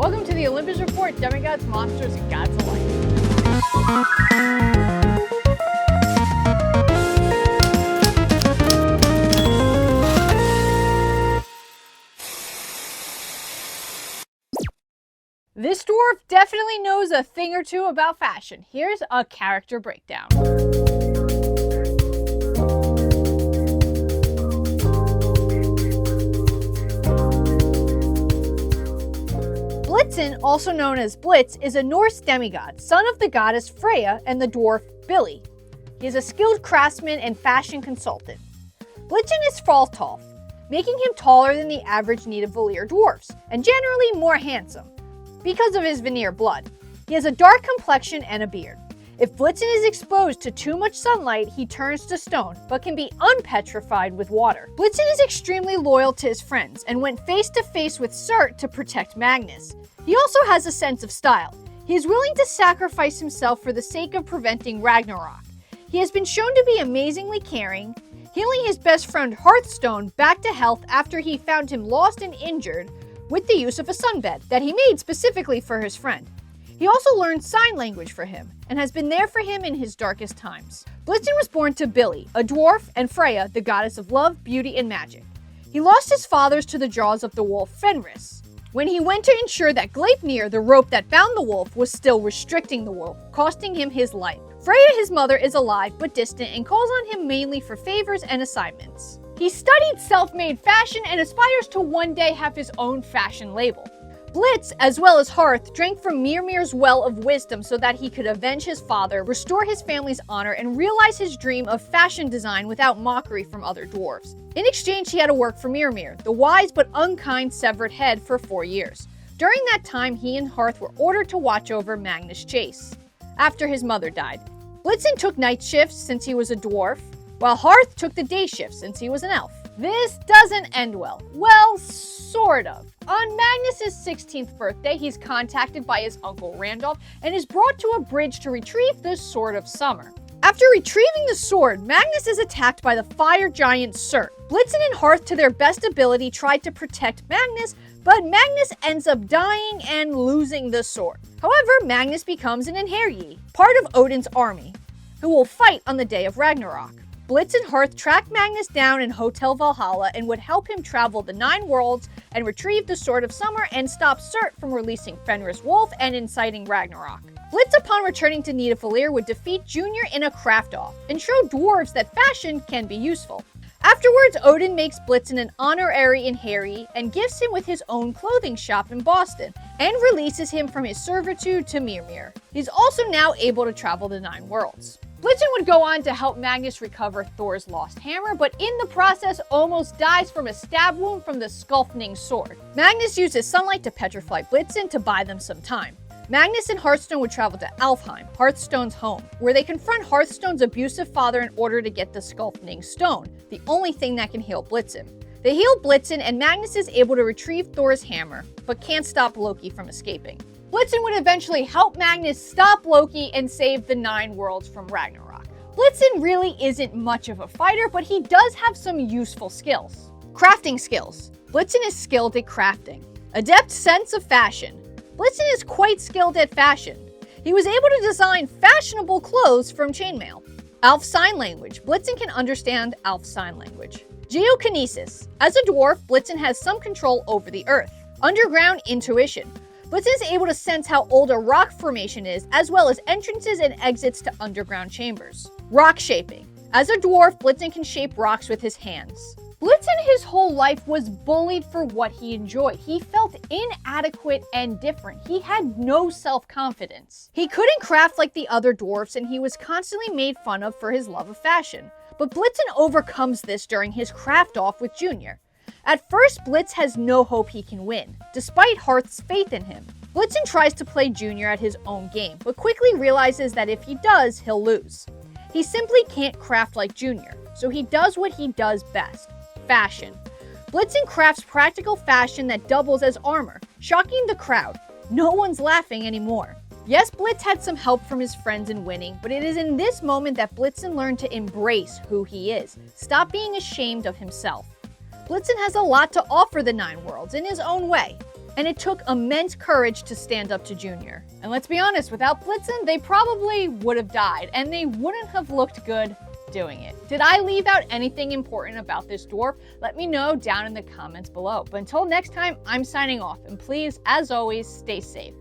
Welcome to the Olympus Report, demigods, monsters, and gods alike. This dwarf definitely knows a thing or two about fashion. Here's a character breakdown. Blitzen, also known as Blitz, is a Norse demigod, son of the goddess Freya and the dwarf Billy. He is a skilled craftsman and fashion consultant. Blitzen is tall, making him taller than the average Nidavellir dwarfs, and generally more handsome, because of his Vanir blood. He has a dark complexion and a beard. If Blitzen is exposed to too much sunlight, he turns to stone, but can be unpetrified with water. Blitzen is extremely loyal to his friends, and went face to face with Surt to protect Magnus. He also has a sense of style. He is willing to sacrifice himself for the sake of preventing Ragnarok. He has been shown to be amazingly caring, healing his best friend Hearthstone back to health after he found him lost and injured with the use of a sunbed that he made specifically for his friend. He also learned sign language for him, and has been there for him in his darkest times. Blitzen was born to Billy, a dwarf, and Freya, the goddess of love, beauty, and magic. He lost his fathers to the jaws of the wolf Fenris, when he went to ensure that Gleipnir, the rope that bound the wolf, was still restricting the wolf, costing him his life. Freya, his mother, is alive but distant and calls on him mainly for favors and assignments. He studied self-made fashion and aspires to one day have his own fashion label. Blitz, as well as Hearth, drank from Mirmir's well of wisdom so that he could avenge his father, restore his family's honor, and realize his dream of fashion design without mockery from other dwarves. In exchange, he had to work for Mirmir, the wise but unkind severed head, for 4 years. During that time, he and Hearth were ordered to watch over Magnus Chase, after his mother died. Blitzen took night shifts since he was a dwarf, while Hearth took the day shift since he was an elf. This doesn't end well. Well, sort of. On Magnus's 16th birthday, he's contacted by his uncle Randolph and is brought to a bridge to retrieve the Sword of Summer. After retrieving the sword, Magnus is attacked by the fire giant Surt. Blitzen and Hearth, to their best ability, tried to protect Magnus, but Magnus ends up dying and losing the sword. However, Magnus becomes an Einherji, part of Odin's army, who will fight on the day of Ragnarok. Blitz and Hearth track Magnus down in Hotel Valhalla and would help him travel the 9 worlds and retrieve the Sword of Summer and stop Surt from releasing Fenris Wolf and inciting Ragnarok. Blitz, upon returning to Nidavellir, would defeat Junior in a craft-off and show dwarves that fashion can be useful. Afterwards, Odin makes Blitzen an honorary Einherji and gifts him with his own clothing shop in Boston and releases him from his servitude to Mirmir. He's also now able to travel the 9 worlds. Blitzen would go on to help Magnus recover Thor's lost hammer, but in the process almost dies from a stab wound from the Skulfning sword. Magnus uses sunlight to petrify Blitzen to buy them some time. Magnus and Hearthstone would travel to Alfheim, Hearthstone's home, where they confront Hearthstone's abusive father in order to get the Skulfning stone, the only thing that can heal Blitzen. They heal Blitzen, and Magnus is able to retrieve Thor's hammer, but can't stop Loki from escaping. Blitzen would eventually help Magnus stop Loki and save the 9 worlds from Ragnarok. Blitzen really isn't much of a fighter, but he does have some useful skills. Crafting skills. Blitzen is skilled at crafting. Adept sense of fashion. Blitzen is quite skilled at fashion. He was able to design fashionable clothes from chainmail. Elf sign language. Blitzen can understand Elf sign language. Geokinesis. As a dwarf, Blitzen has some control over the earth. Underground intuition. Blitzen is able to sense how old a rock formation is, as well as entrances and exits to underground chambers. Rock shaping. As a dwarf, Blitzen can shape rocks with his hands. Blitzen his whole life was bullied for what he enjoyed. He felt inadequate and different. He had no self-confidence. He couldn't craft like the other dwarfs, and he was constantly made fun of for his love of fashion. But Blitzen overcomes this during his craft-off with Junior. At first, Blitz has no hope he can win, despite Hearth's faith in him. Blitzen tries to play Junior at his own game, but quickly realizes that if he does, he'll lose. He simply can't craft like Junior, so he does what he does best: fashion. Blitzen crafts practical fashion that doubles as armor, shocking the crowd. No one's laughing anymore. Yes, Blitz had some help from his friends in winning, but it is in this moment that Blitzen learned to embrace who he is, stop being ashamed of himself. Blitzen has a lot to offer the 9 worlds in his own way. And it took immense courage to stand up to Junior. And let's be honest, without Blitzen, they probably would have died, and they wouldn't have looked good doing it. Did I leave out anything important about this dwarf? Let me know down in the comments below. But until next time, I'm signing off, and please, as always, stay safe.